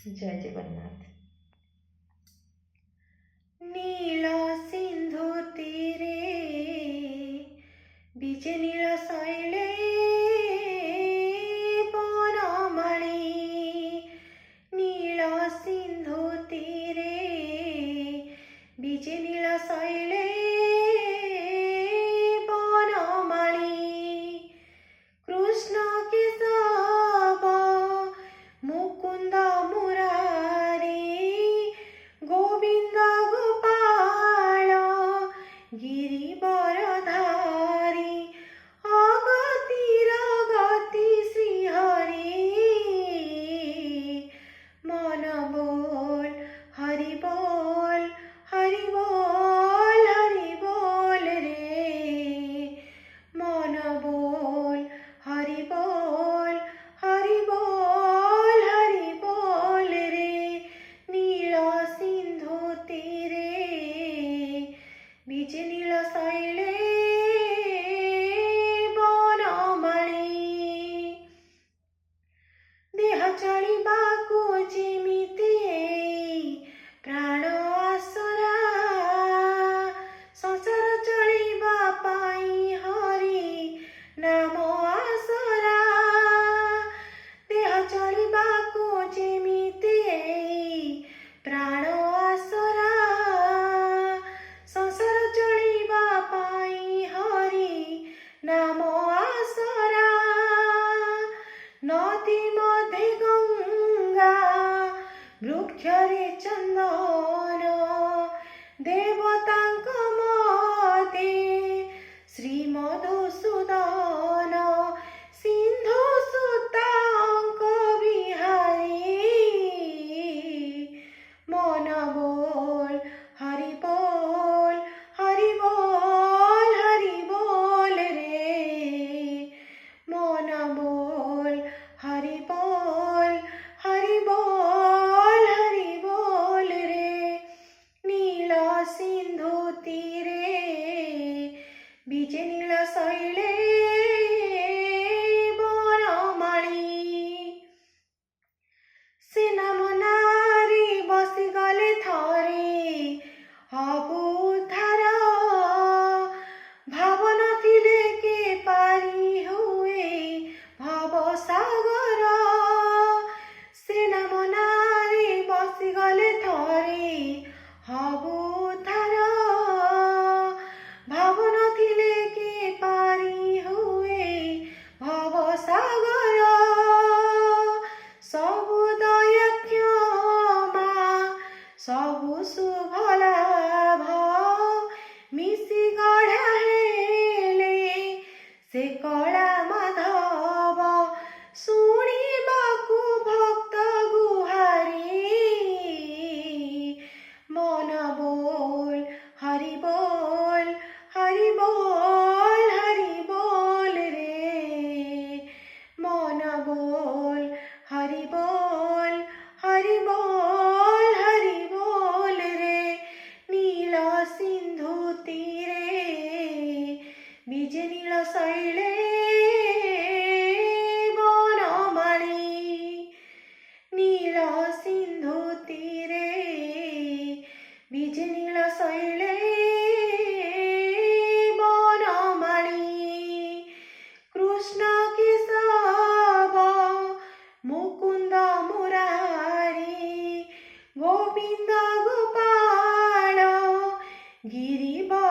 जय जगन्नाथ। नील सिंधु तीरे बीजे नील शैले बनमाली। नील सिंधु तीरे बीजे नील शैले बनमाली। कृष्ण केशव मुकुंद मुरारी गोविंद गोपाल गिरिवरधारी। अगतिर गति श्रीहरि मन बोल हरि बोल हरि बोल हरि बोल रे। मन बोल हरि बोल हरि बोल हरि बोल रे। नील सिंधु तीरे बीजे नील शैले बनमाली। देह चलिबाकु जेमिति प्राण आसरा संसार चलिबा पाई हरि नाम आसरा। देह चलिबाकु जेमिति प्राण आसरा संसार चलिबा पाई हरि नाम आसरा। नदी मध्ये गंगा वृक्षरे चंदन देवतांक मते श्री मधुसूदन। सिंधु सुतांक बिहारी मन बोल हरि बोल हरि बोल हरि बोल रे। मन बोल हरि बोल हरि बोल हरि बोल रे। नील सिंधु तीरे बीजे नील शैले बनमाली। सेना मनारी बसिगले थरे हबु उद्धार भावन थिले के पारी हुए भव सागर। सेना मनारी बसिगले थरे हबु उद्धार भावन थिले के पारी हुए भव सागर। सबु दया क्षमा सबु शुभ लाभ मिसी गढ़ा हेले से कला माधव। शुणिबाकु भक्त गुहारी मन बोल हरि बोल हरि बोल हरि बोल रे। मन बोल हरि बोल हरि बोल हरि बोल रे। नील सिंधु तीरे बीजे नील शैले बनमाली। नील सिंधु तीरे बीजे नील शैले बनमाली। कृष्ण केशव मुकुंद मुरारी गोविंद गोपाल गिरिवरधारी।